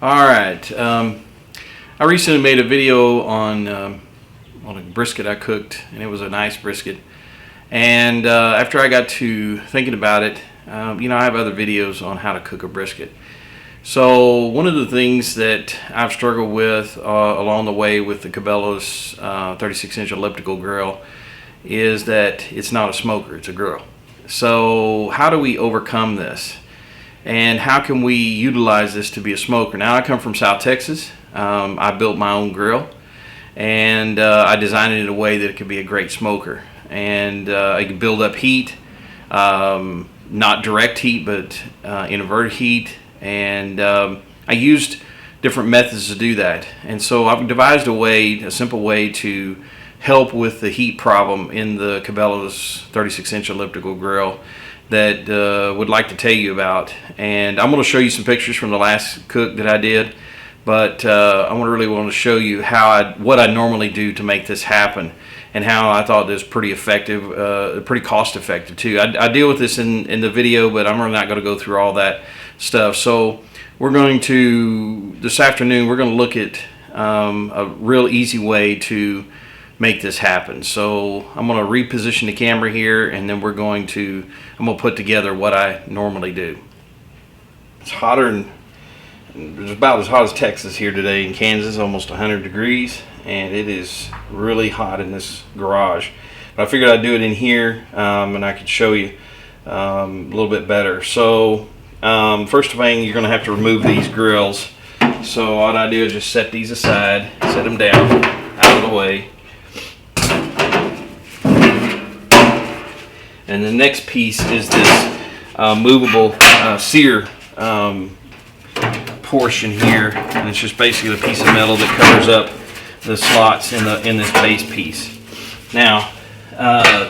Alright, I recently made a video on a brisket I cooked, and it was a nice brisket. And after I got to thinking about it, I have other videos on how to cook a brisket. So one of the things that I've struggled with along the way with the Cabela's 36-inch elliptical grill is that it's not a smoker, it's a grill. So how do we overcome this? And how can we utilize this to be a smoker? Now, I come from South Texas. I built my own grill, and I designed it in a way that it could be a great smoker. And I can build up heat, not direct heat, but inverted heat. And I used different methods to do that. And so I've devised a simple way to help with the heat problem in the Cabela's 36-inch elliptical grill that would like to tell you about. And I'm going to show you some pictures from the last cook that I did, but I really want to show you what I normally do to make this happen, and how I thought this pretty effective, pretty cost effective too. I deal with this in the video, but I'm really not going to go through all that stuff. So we're going to, this afternoon, we're going to look at a real easy way to make this happen. So I'm going to reposition the camera here, and then I'm going to put together what I normally do. It's hotter it's about as hot as Texas here today in Kansas, almost 100 degrees, and it is really hot in this garage. But I figured I'd do it in here, and I could show you a little bit better. So first thing, you're going to have to remove these grills. So what I do is just set these aside, set them down out of the way. And the next piece is this movable Seer portion here, and it's just basically a piece of metal that covers up the slots in this base piece. Now,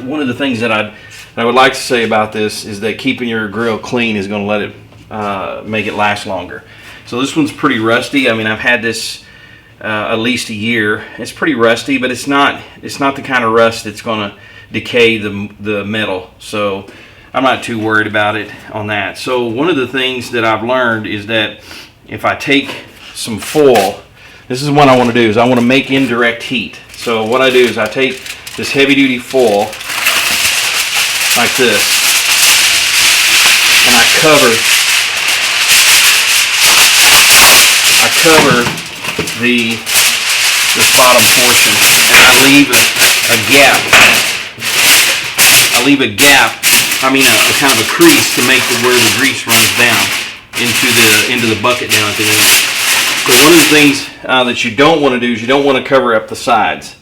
one of the things that I would like to say about this is that keeping your grill clean is going to let it make it last longer. So this one's pretty rusty. I mean, I've had this at least a year. It's pretty rusty, but it's not the kind of rust that's going to decay the metal, so I'm not too worried about it on that. So one of the things that I've learned is that if I take some foil, this is what I want to do, is I want to make indirect heat. So what I do is I take this heavy-duty foil like this, and I cover this bottom portion, and I leave a gap. I leave a gap, a kind of a crease to make where the grease runs down into the bucket down at the end. Because one of the things that you don't want to do is you don't want to cover up the sides,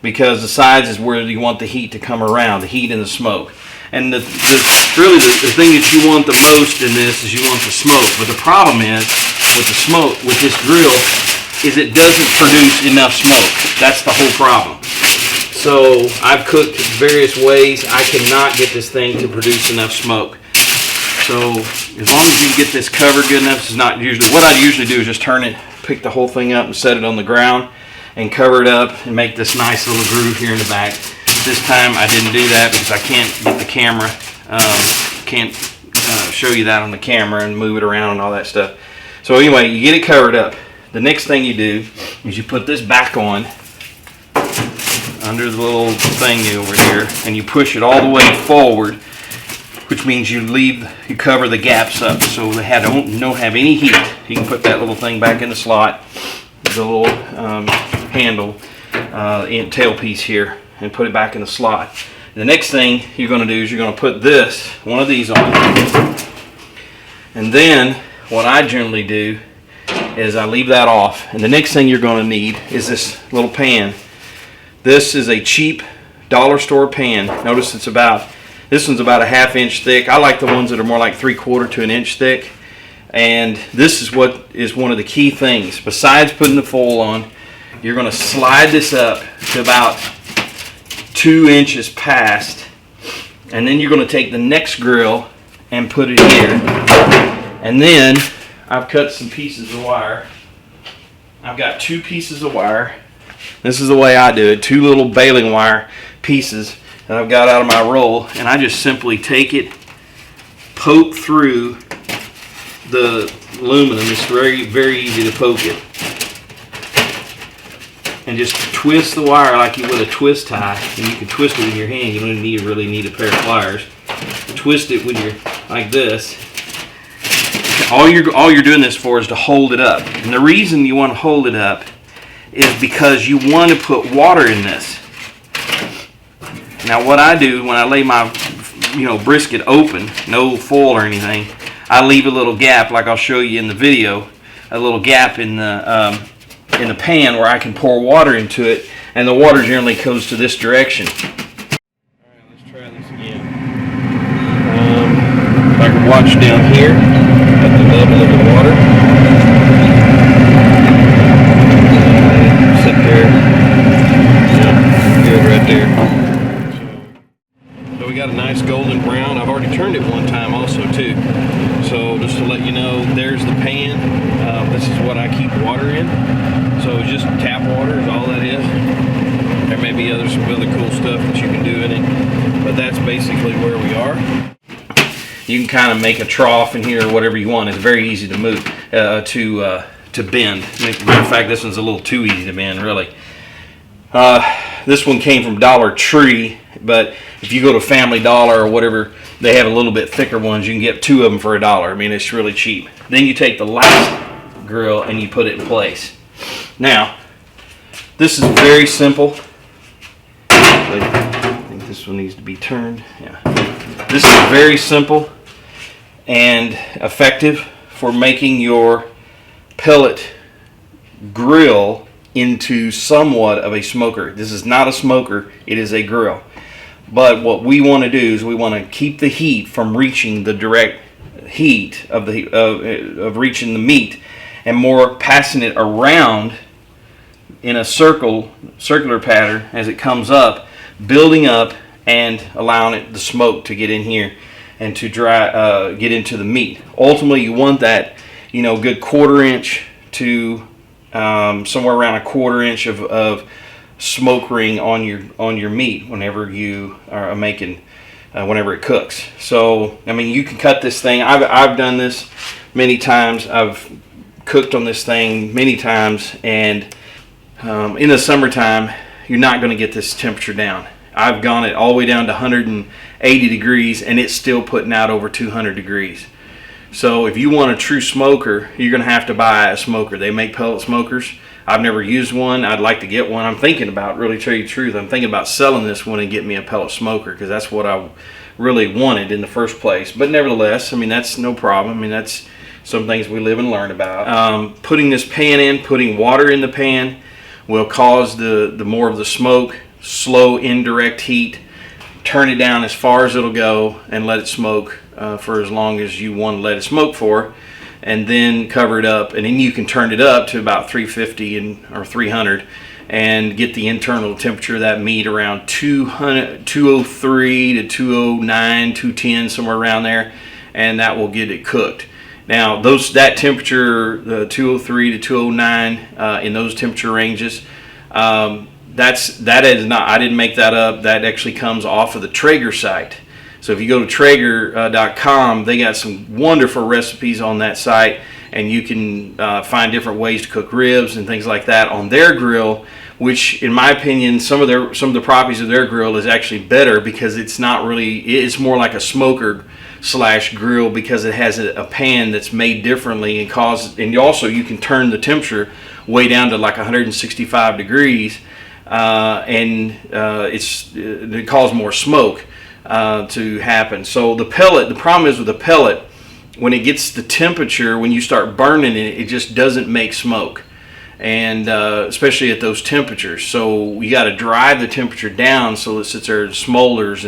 because the sides is where you want the heat to come around, the heat and the smoke. And really the thing that you want the most in this is you want the smoke. But the problem is with the smoke, with this grill, is it doesn't produce enough smoke. That's the whole problem. So I've cooked various ways. I cannot get this thing to produce enough smoke. So as long as you can get this covered good enough, it's not usually, what I usually do is just turn it, pick the whole thing up and set it on the ground and cover it up and make this nice little groove here in the back. This time I didn't do that because I can't get the camera, can't show you that on the camera and move it around and all that stuff. So anyway, you get it covered up. The next thing you do is you put this back on under the little thing over here, and you push it all the way forward, which means you cover the gaps up so they don't have any heat. You can put that little thing back in the slot, the little handle, tailpiece here, and put it back in the slot. The next thing you're going to do is you're going to put one of these on, and then what I generally do is I leave that off. And the next thing you're going to need is this little pan. This is a cheap dollar store pan. Notice this one's about a ½ inch thick. I like the ones that are more like 3/4 to an inch thick. And this is what is one of the key things. Besides putting the foil on, you're going to slide this up to about 2 inches past, and then you're going to take the next grill and put it here. And then I've cut some pieces of wire. I've got 2 pieces of wire. This is the way I do it, 2 little baling wire pieces that I've got out of my roll, and I just simply take it, poke through the aluminum. It's very easy to poke it. And just twist the wire like you would a twist tie, and you can twist it with your hand. You don't really need a pair of pliers. Twist it with your like this. All you're doing this for is to hold it up. And the reason you want to hold it up is because you want to put water in this. Now what I do when I lay my brisket open, no foil or anything, I leave a little gap, like I'll show you in the video, a little gap in the pan where I can pour water into it, and the water generally goes to this direction. Alright, let's try this again. If I can watch down here at the level of the water. Sit there. Yeah, good right there. So we got a nice golden brown. I've already turned it one time also too. So just to let you know, there's the pan. This is what I keep water in. So just tap water is all that is. There may be some other cool stuff that you can do in it, but that's basically where we are. You can kind of make a trough in here or whatever you want. It's very easy to move, to bend. Matter of fact, this one's a little too easy to bend, really. This one came from Dollar Tree, but if you go to Family Dollar or whatever, they have a little bit thicker ones. You can get 2 of them for $1. I mean, it's really cheap. Then you take the last grill and you put it in place. Now, this is very simple. I think this one needs to be turned. Yeah. This is very simple and effective for making your pellet grill into somewhat of a smoker. This is not a smoker, it is a grill. But what we want to do is we want to keep the heat from reaching the direct heat of reaching the meat, and more passing it around in a circular pattern as it comes up, building up and allowing the smoke to get in here and to get into the meat. Ultimately, you want that good 1/4 inch to somewhere around 1/4 inch of smoke ring on your meat whenever you are making whenever it cooks. So I mean, you can cut this thing. I've done this many times. I've cooked on this thing many times, and in the summertime you're not going to get this temperature down. I've gone it all the way down to 180 degrees and it's still putting out over 200 degrees. So if you want a true smoker, you're going to have to buy a smoker. They make pellet smokers. I've never used one. I'd like to get one. I'm thinking about, really tell you the truth, I'm thinking about selling this one and getting me a pellet smoker, because that's what I really wanted in the first place. But nevertheless, I mean, that's no problem. I mean, that's some things we live and learn about. Putting this pan in, putting water in the pan will cause the more of the smoke, slow indirect heat, turn it down as far as it'll go and let it smoke for as long as you want to let it smoke for, and then cover it up, and then you can turn it up to about 350 or 300 and get the internal temperature of that meat around 203 to 209, 210, somewhere around there, and that will get it cooked. Now that temperature, the 203 to 209, in those temperature ranges, that is not, I didn't make that up. That actually comes off of the Traeger site. So if you go to Traeger.com, they got some wonderful recipes on that site, and you can find different ways to cook ribs and things like that on their grill, which in my opinion, some of the properties of their grill is actually better, because it's not really, it's more like a smoker / grill, because it has a pan that's made differently, and also you can turn the temperature way down to like 165 degrees, and it causes more smoke to happen. So the problem is with the pellet, when it gets the temperature, when you start burning it, it just doesn't make smoke, and especially at those temperatures. So you got to drive the temperature down so it sits there and smolders,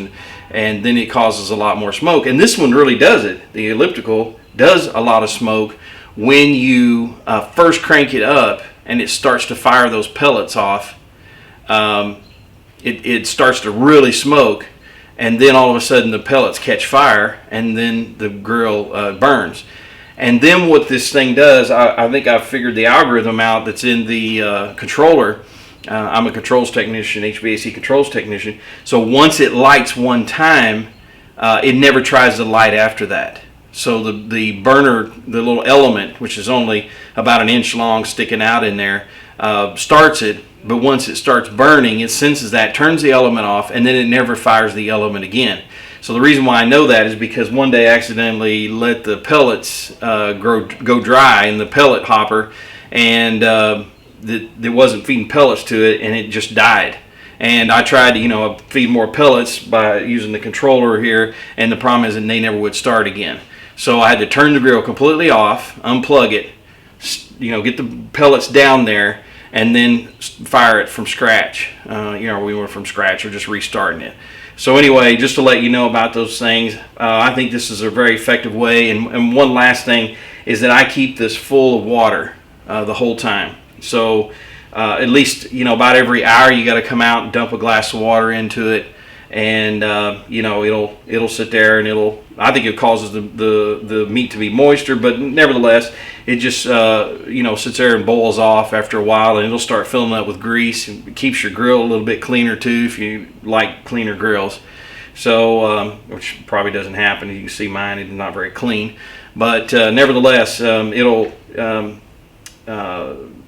and then it causes a lot more smoke. And this one really does it. The elliptical does a lot of smoke when you first crank it up and it starts to fire those pellets off. It starts to really smoke, and then all of a sudden the pellets catch fire, and then the grill burns. And then what this thing does, I think I've figured the algorithm out that's in the controller. I'm a controls technician, HVAC controls technician. So once it lights one time, it never tries to light after that. So the burner, the little element, which is only about an inch long sticking out in there, starts it. But once it starts burning, it senses that, turns the element off, and then it never fires the element again. So the reason why I know that is because one day I accidentally let the pellets go dry in the pellet hopper, and it wasn't feeding pellets to it, and it just died. And I tried to, feed more pellets by using the controller here, and the problem is that they never would start again. So I had to turn the grill completely off, unplug it, get the pellets down there, and then fire it from scratch. We went from scratch or just restarting it. So anyway, just to let you know about those things, I think this is a very effective way. And one last thing is that I keep this full of water the whole time. So at least, about every hour you got to come out and dump a glass of water into it. And it'll sit there, and I think it causes the meat to be moister, but nevertheless it just sits there and boils off after a while, and it'll start filling up with grease, and it keeps your grill a little bit cleaner too if you like cleaner grills. So which probably doesn't happen. You can see mine is not very clean, but nevertheless it'll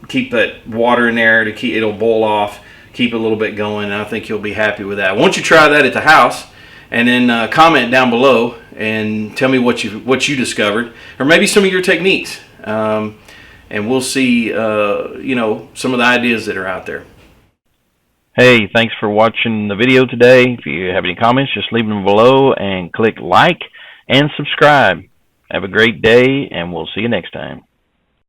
keep that water in there it'll boil off, keep it a little bit going, and I think you'll be happy with that. Why don't you try that at the house, and then comment down below and tell me what you discovered, or maybe some of your techniques, and we'll see some of the ideas that are out there. Hey, thanks for watching the video today. If you have any comments, just leave them below and click like and subscribe. Have a great day, and we'll see you next time.